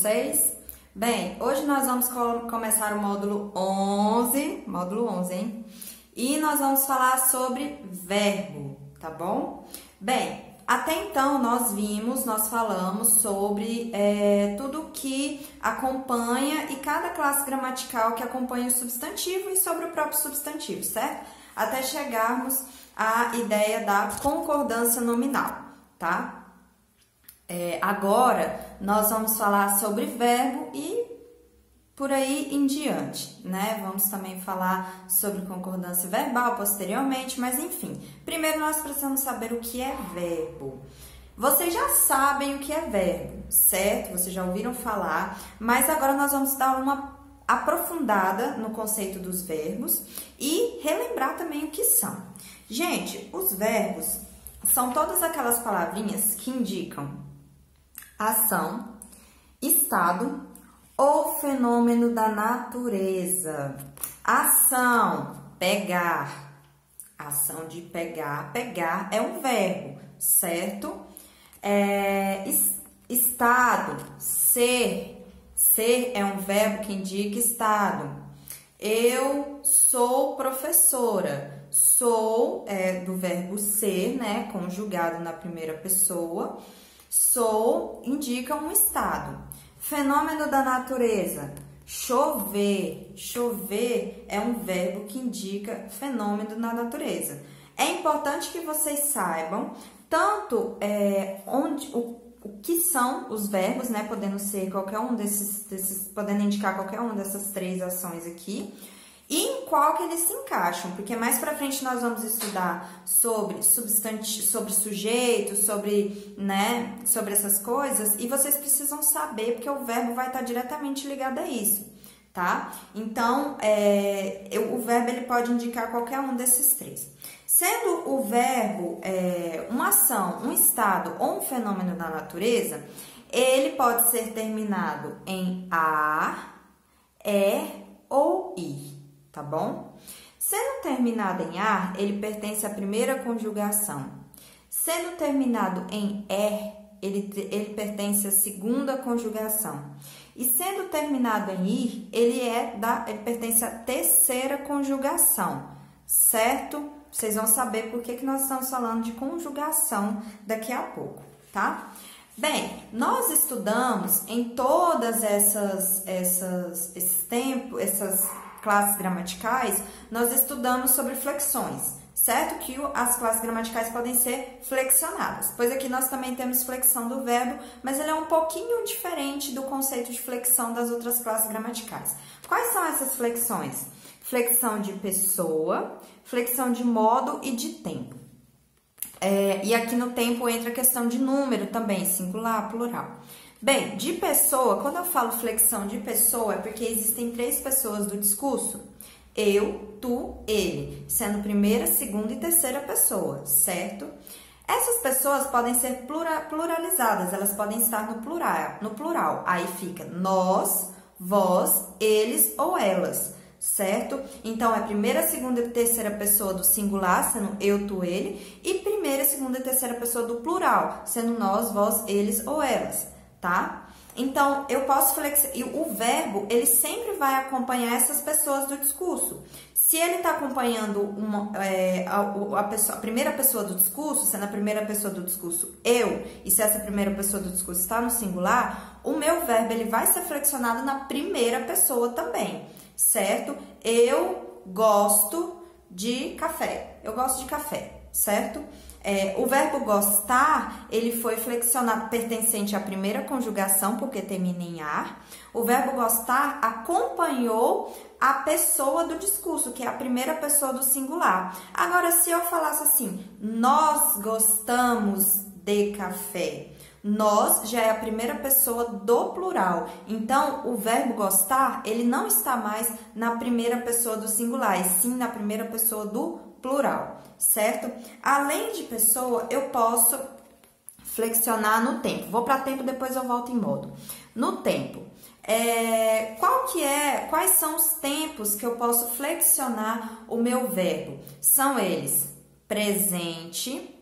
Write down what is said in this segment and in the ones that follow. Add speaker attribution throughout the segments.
Speaker 1: vocês? Bem, hoje nós vamos começar o módulo 11, hein? E nós vamos falar sobre verbo, tá bom? Bem, até então nós falamos sobre tudo que acompanha e cada classe gramatical que acompanha o substantivo e sobre o próprio substantivo, certo? Até chegarmos à ideia da concordância nominal, tá? Agora nós vamos falar sobre verbo e por aí em diante, né? Vamos também falar sobre concordância verbal posteriormente, mas enfim. Primeiro nós precisamos saber o que é verbo. Vocês já sabem o que é verbo, certo? Vocês já ouviram falar, mas agora nós vamos dar uma aprofundada no conceito dos verbos e relembrar também o que são. Gente, os verbos são todas aquelas palavrinhas que indicam ação, estado ou fenômeno da natureza. Ação, pegar. Ação de pegar. Pegar é um verbo, certo? Estado, ser. Ser é um verbo que indica estado. Eu sou professora. Sou é do verbo ser, né? Conjugado na primeira pessoa. Sou indica um estado. Fenômeno da natureza. Chover. Chover é um verbo que indica fenômeno da natureza. É importante que vocês saibam tanto o que são os verbos, né? Podendo ser qualquer um podendo indicar qualquer uma dessas três ações aqui. E em qual que eles se encaixam, porque mais pra frente nós vamos estudar sobre substantivo, sobre sujeito, sobre essas coisas, e vocês precisam saber, porque o verbo vai estar diretamente ligado a isso, tá? Então, o verbo ele pode indicar qualquer um desses três. Sendo o verbo uma ação, um estado ou um fenômeno da natureza, ele pode ser terminado em a, ou i. Tá bom? Sendo terminado em ar, ele pertence à primeira conjugação. Sendo terminado em ele pertence à segunda conjugação. E sendo terminado em ir, ele pertence à terceira conjugação, certo? Vocês vão saber por que nós estamos falando de conjugação daqui a pouco, tá? Bem, nós estudamos em todas essas classes gramaticais, nós estudamos sobre flexões, certo? Que as classes gramaticais podem ser flexionadas, pois aqui nós também temos flexão do verbo, mas ele é um pouquinho diferente do conceito de flexão das outras classes gramaticais. Quais são essas flexões? Flexão de pessoa, flexão de modo e de tempo. E aqui no tempo entra a questão de número também, singular, plural. Bem, de pessoa, quando eu falo flexão de pessoa, é porque existem três pessoas do discurso. Eu, tu, ele, sendo primeira, segunda e terceira pessoa, certo? Essas pessoas podem ser pluralizadas, elas podem estar no plural. Aí fica nós, vós, eles ou elas, certo? Então, é primeira, segunda e terceira pessoa do singular, sendo eu, tu, ele, e primeira, segunda e terceira pessoa do plural, sendo nós, vós, eles ou elas. Tá? Então, eu posso flexionar. E o verbo, ele sempre vai acompanhar essas pessoas do discurso. Se ele está acompanhando a primeira pessoa do discurso, sendo a primeira pessoa do discurso eu, e se essa primeira pessoa do discurso está no singular, o meu verbo ele vai ser flexionado na primeira pessoa também, certo? Eu gosto de café. Eu gosto de café, certo? O verbo gostar, ele foi flexionado pertencente à primeira conjugação, porque termina em ar. O verbo gostar acompanhou a pessoa do discurso, que é a primeira pessoa do singular. Agora, se eu falasse assim, nós gostamos de café, nós já é a primeira pessoa do plural. Então, o verbo gostar, ele não está mais na primeira pessoa do singular, e sim na primeira pessoa do plural, certo? Além de pessoa, eu posso flexionar no tempo. Vou para tempo, depois eu volto em modo. No tempo, quais são os tempos que eu posso flexionar o meu verbo? São eles presente,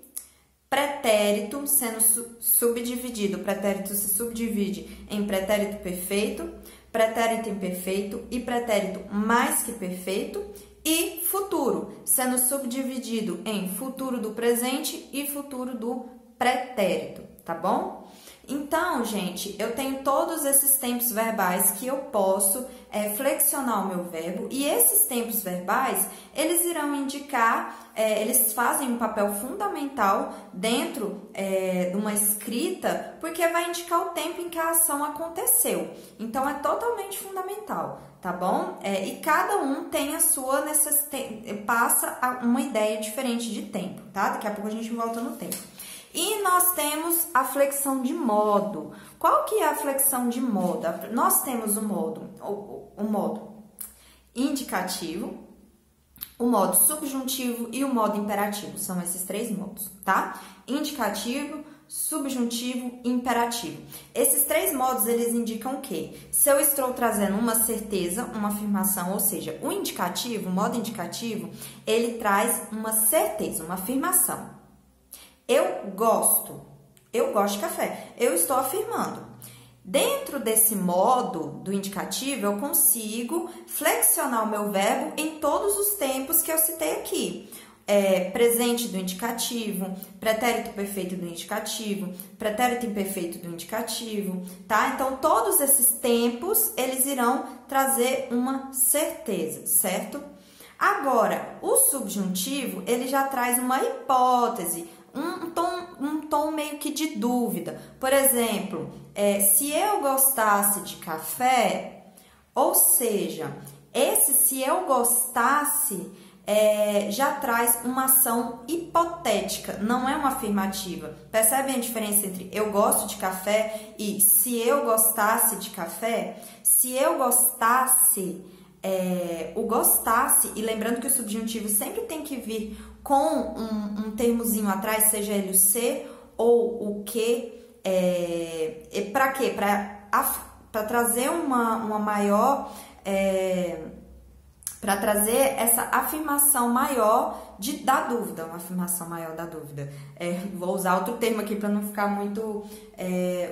Speaker 1: pretérito sendo subdividido, o pretérito se subdivide em pretérito perfeito, pretérito imperfeito e pretérito mais que perfeito, e futuro sendo subdividido em futuro do presente e futuro do pretérito, tá bom? Então, gente, eu tenho todos esses tempos verbais que eu posso flexionar o meu verbo, e esses tempos verbais, eles irão indicar, eles fazem um papel fundamental dentro de uma escrita, porque vai indicar o tempo em que a ação aconteceu. Então, é totalmente fundamental, tá bom? E cada um tem a sua necessidade, passa uma ideia diferente de tempo, tá? Daqui a pouco a gente volta no tempo. E nós temos a flexão de modo. Qual que é a flexão de modo? Nós temos o modo indicativo, o modo subjuntivo e o modo imperativo. São esses três modos, tá? Indicativo, subjuntivo e imperativo. Esses três modos, eles indicam o quê? Se eu estou trazendo uma certeza, uma afirmação, ou seja, o indicativo, o modo indicativo, ele traz uma certeza, uma afirmação. Eu gosto de café, eu estou afirmando. Dentro desse modo do indicativo, eu consigo flexionar o meu verbo em todos os tempos que eu citei aqui. Presente do indicativo, pretérito perfeito do indicativo, pretérito imperfeito do indicativo, tá? Então, todos esses tempos, eles irão trazer uma certeza, certo? Agora, o subjuntivo, ele já traz uma hipótese, um tom meio que de dúvida. Por exemplo, se eu gostasse de café, ou seja, esse se eu gostasse já traz uma ação hipotética, não é uma afirmativa. Percebem a diferença entre eu gosto de café e se eu gostasse de café? Se eu gostasse, o gostasse, e lembrando que o subjuntivo sempre tem que vir com um termozinho atrás, seja ele o ser ou o que, para quê? Para trazer uma maior, para trazer essa afirmação maior da dúvida, uma afirmação maior da dúvida. Vou usar outro termo aqui para não ficar muito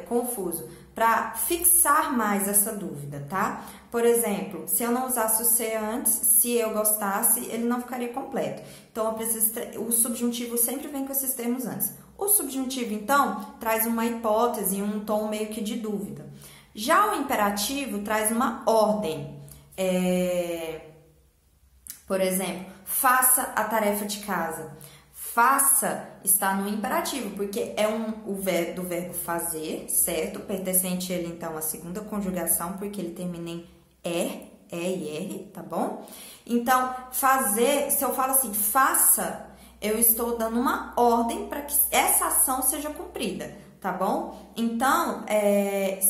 Speaker 1: confuso, para fixar mais essa dúvida, tá? Por exemplo, se eu não usasse o ser antes, se eu gostasse, ele não ficaria completo. Então, eu preciso o subjuntivo sempre vem com esses termos antes. O subjuntivo, então, traz uma hipótese, um tom meio que de dúvida. Já o imperativo traz uma ordem. Por exemplo, faça a tarefa de casa. Faça está no imperativo, porque é do verbo fazer, certo? Pertencente ele, então, à segunda conjugação, porque ele termina em e e r, tá bom? Então, fazer, se eu falo assim, faça, eu estou dando uma ordem para que essa ação seja cumprida, tá bom? Então,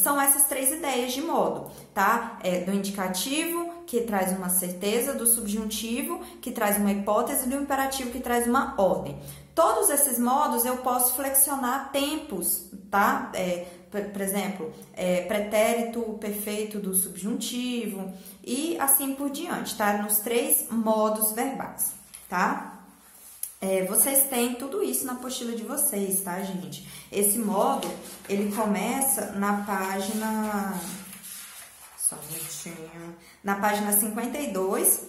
Speaker 1: são essas três ideias de modo, tá? Do indicativo, que traz uma certeza, do subjuntivo, que traz uma hipótese, e do imperativo, que traz uma ordem. Todos esses modos eu posso flexionar tempos, tá? Por exemplo, pretérito perfeito do subjuntivo e assim por diante, tá? Nos três modos verbais, tá? Vocês têm tudo isso na apostila de vocês, tá, gente? Esse modo, ele começa na página... Só um minutinho. Na página 52,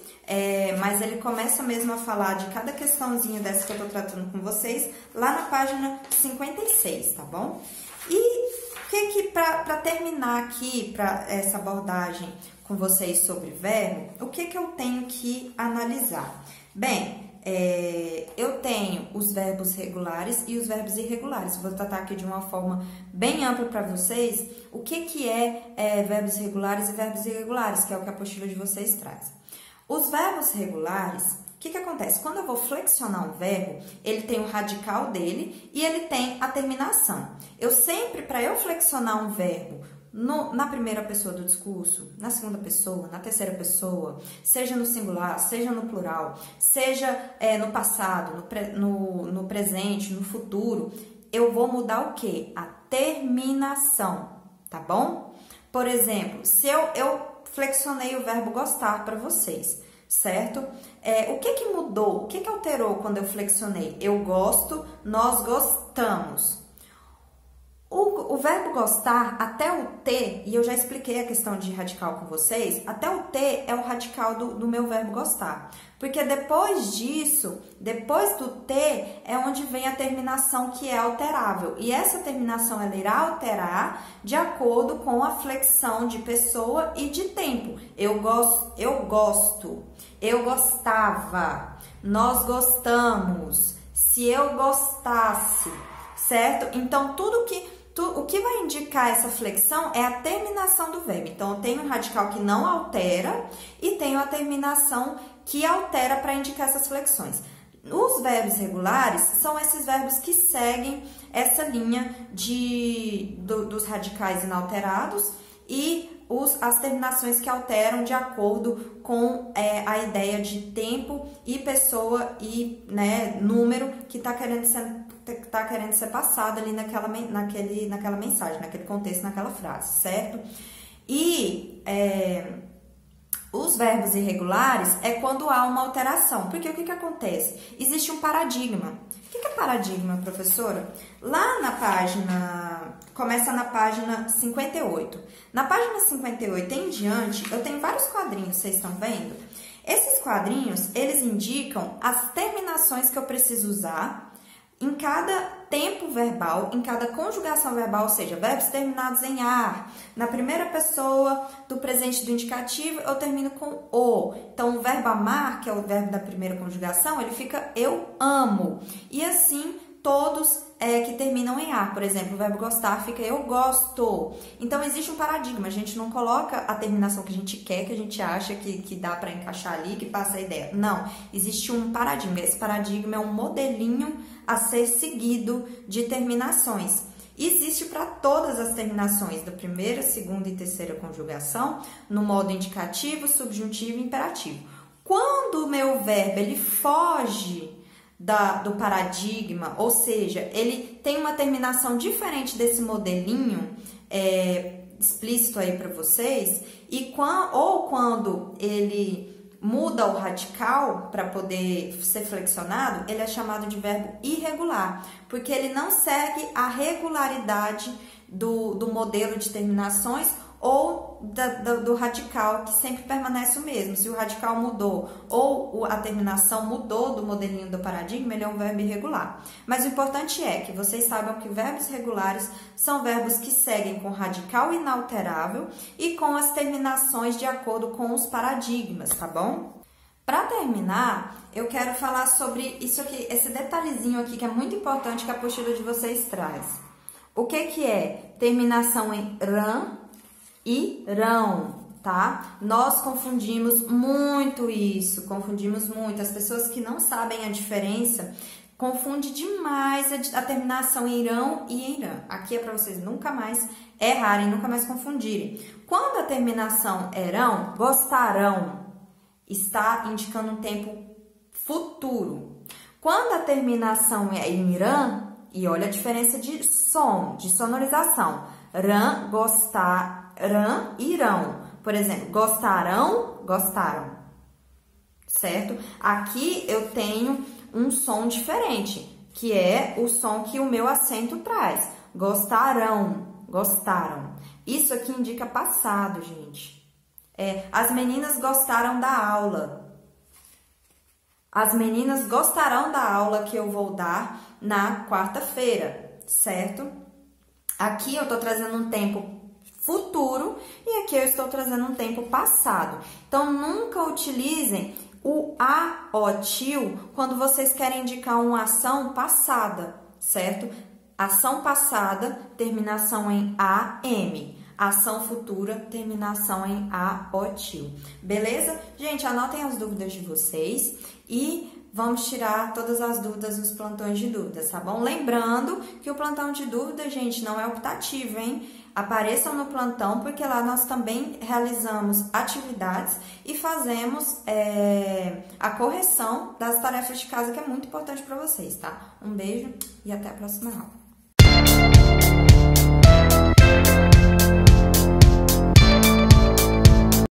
Speaker 1: mas ele começa mesmo a falar de cada questãozinha dessa que eu tô tratando com vocês, lá na página 56, tá bom? E para terminar aqui, para essa abordagem com vocês sobre verbo, o que eu tenho que analisar? Bem, eu tenho os verbos regulares e os verbos irregulares. Vou tratar aqui de uma forma bem ampla para vocês o que é verbos regulares e verbos irregulares, que é o que a apostila de vocês traz. Os verbos regulares, o que acontece? Quando eu vou flexionar um verbo, ele tem o radical dele e ele tem a terminação. Eu sempre, para eu flexionar um verbo na primeira pessoa do discurso, na segunda pessoa, na terceira pessoa, seja no singular, seja no plural, seja no passado, no presente, no futuro, eu vou mudar o quê? A terminação, tá bom? Por exemplo, se eu flexionei o verbo gostar para vocês, certo? O que mudou? O que alterou quando eu flexionei? Eu gosto, nós gostamos. O verbo gostar, até o T, e eu já expliquei a questão de radical com vocês, até o T é o radical do meu verbo gostar. Porque depois disso, depois do T, é onde vem a terminação que é alterável. E essa terminação ela irá alterar de acordo com a flexão de pessoa e de tempo. Eu gosto, eu gostava, nós gostamos, se eu gostasse, certo? Então, o que vai indicar essa flexão é a terminação do verbo. Então, eu tenho um radical que não altera e tenho a terminação que altera para indicar essas flexões. Os verbos regulares são esses verbos que seguem essa linha dos radicais inalterados e as terminações que alteram de acordo com a ideia de tempo e pessoa e, né, número que está querendo ser passado ali naquela mensagem, naquele contexto, naquela frase, certo? E os verbos irregulares é quando há uma alteração. Porque o que acontece? Existe um paradigma. O que é paradigma, professora? Lá na página... Começa na página 58. Na página 58 em diante, eu tenho vários quadrinhos, vocês estão vendo? Esses quadrinhos, eles indicam as terminações que eu preciso usar em cada tempo verbal, em cada conjugação verbal, ou seja, verbos terminados em ar. Na primeira pessoa do presente do indicativo, eu termino com o. Então, o verbo amar, que é o verbo da primeira conjugação, ele fica eu amo. E assim, todos que terminam em ar. Por exemplo, o verbo gostar fica eu gosto. Então, existe um paradigma. A gente não coloca a terminação que a gente quer, que a gente acha que dá para encaixar ali, que passa a ideia. Não. Existe um paradigma. Esse paradigma é um modelinho a ser seguido de terminações. Existe para todas as terminações da primeira, segunda e terceira conjugação, no modo indicativo, subjuntivo e imperativo. Quando o meu verbo ele foge do paradigma, ou seja, ele tem uma terminação diferente desse modelinho explícito aí para vocês, ou quando ele muda o radical para poder ser flexionado, ele é chamado de verbo irregular, porque ele não segue a regularidade do modelo de terminações ou do radical, que sempre permanece o mesmo. Se o radical mudou ou a terminação mudou do modelinho do paradigma, ele é um verbo irregular. Mas o importante é que vocês saibam que verbos regulares são verbos que seguem com radical inalterável e com as terminações de acordo com os paradigmas, tá bom? Para terminar, eu quero falar sobre isso aqui, esse detalhezinho aqui que é muito importante que a apostila de vocês traz. O que é terminação em ran e rão, tá? Nós confundimos muito isso, confundimos muito. As pessoas que não sabem a diferença confundem demais a terminação em irão e em rã. Aqui é para vocês nunca mais errarem, nunca mais confundirem. Quando a terminação é rão, gostarão, está indicando um tempo futuro. Quando a terminação é em rã, e olha a diferença de som, de sonorização. Rã, gostar, rã, irão. Por exemplo, gostarão, gostaram. Certo? Aqui eu tenho um som diferente, que é o som que o meu acento traz. Gostarão, gostaram. Isso aqui indica passado, gente. As meninas gostaram da aula. As meninas gostarão da aula que eu vou dar na quarta-feira, certo? Aqui eu estou trazendo um tempo futuro e aqui eu estou trazendo um tempo passado. Então, nunca utilizem o aotil quando vocês querem indicar uma ação passada, certo? Ação passada, terminação em AM. Ação futura, terminação em aotil. Beleza? Gente, anotem as dúvidas de vocês e vamos tirar todas as dúvidas nos plantões de dúvidas, tá bom? Lembrando que o plantão de dúvidas, gente, não é optativo, hein? Apareçam no plantão, porque lá nós também realizamos atividades e fazemos a correção das tarefas de casa, que é muito importante para vocês, tá? Um beijo e até a próxima aula.